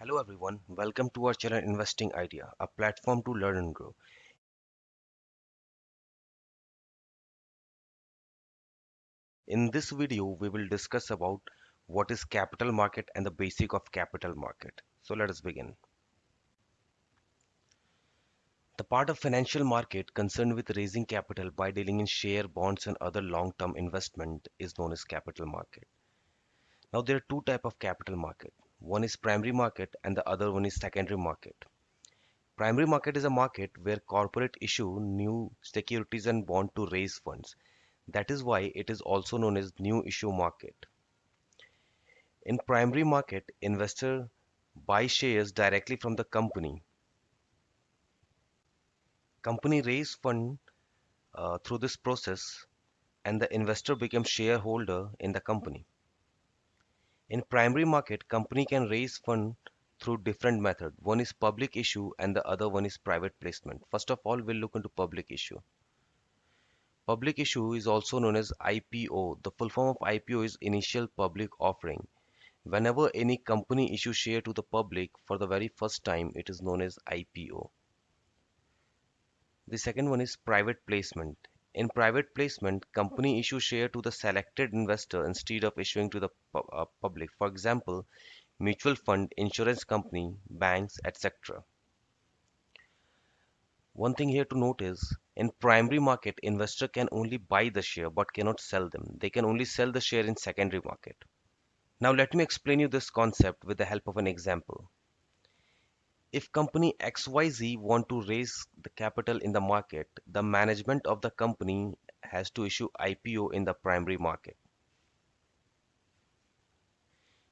Hello everyone, welcome to our channel Investing Idea, a platform to learn and grow. In this video, we will discuss about what is capital market and the basic of capital market. So let us begin. The part of financial market concerned with raising capital by dealing in share, bonds and other long-term investment is known as capital market. Now there are two types of capital market. One is primary market and the other one is secondary market. Primary market is a market where corporate issue new securities and bond to raise funds. That is why it is also known as new issue market. In primary market, investor buy shares directly from the company. Company raise fund through this process and the investor becomes shareholder in the company. In primary market, company can raise fund through different method. One is public issue and the other one is private placement. First of all, we'll look into public issue. Public issue is also known as IPO. The full form of IPO is initial public offering. Whenever any company issues share to the public for the very first time, it is known as IPO. The second one is private placement. In private placement, company issue share to the selected investor instead of issuing to the public. For example, mutual fund, insurance company, banks, etc. One thing here to note is in primary market, investor can only buy the share but cannot sell them. They can only sell the share in secondary market. Now let me explain you this concept with the help of an example. If company XYZ want to raise the capital in the market, the management of the company has to issue IPO in the primary market.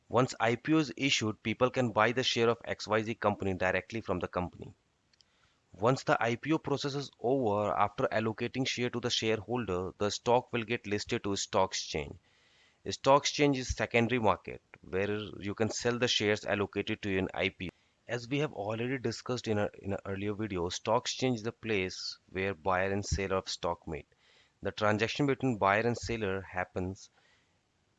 Once IPO is issued, people can buy the share of XYZ company directly from the company. Once the IPO process is over, after allocating share to the shareholder, the stock will get listed to a stock exchange. A stock exchange is secondary market where you can sell the shares allocated to you in IPO. As we have already discussed in an earlier video, stock exchange is the place where buyer and seller of stock meet. The transaction between buyer and seller happens.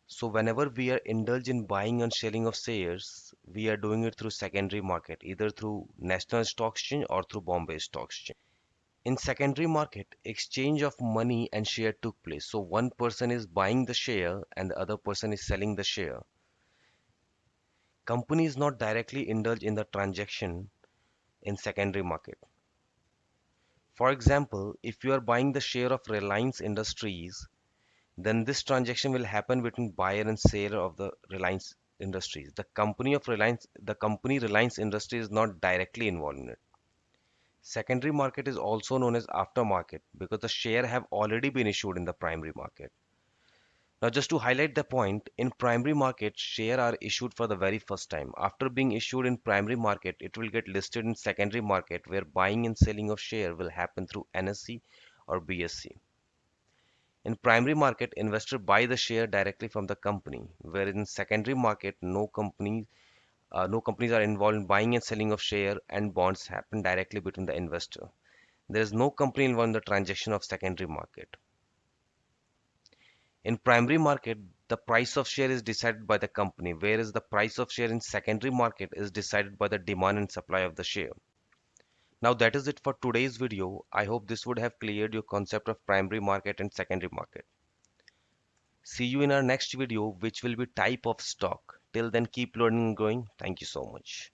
So whenever we are indulged in buying and selling of shares, we are doing it through secondary market, either through National Stock Exchange or through Bombay Stock Exchange. In secondary market, exchange of money and share took place. So one person is buying the share and the other person is selling the share. Company is not directly indulged in the transaction in secondary market. For example, if you are buying the share of Reliance Industries, then this transaction will happen between buyer and seller of the Reliance Industries. The company Reliance Industries is not directly involved in it. Secondary market is also known as aftermarket because the share have already been issued in the primary market. Now just to highlight the point, in primary market, share are issued for the very first time. After being issued in primary market, it will get listed in secondary market where buying and selling of share will happen through NSE or BSE. In primary market, investor buy the share directly from the company, whereas in secondary market, no companies are involved in buying and selling of share and bonds happen directly between the investor. There is no company involved in the transaction of secondary market. In primary market, the price of share is decided by the company, whereas the price of share in secondary market is decided by the demand and supply of the share. Now that is it for today's video. I hope this would have cleared your concept of primary market and secondary market. See you in our next video, which will be type of stock. Till then, keep learning and growing. Thank you so much.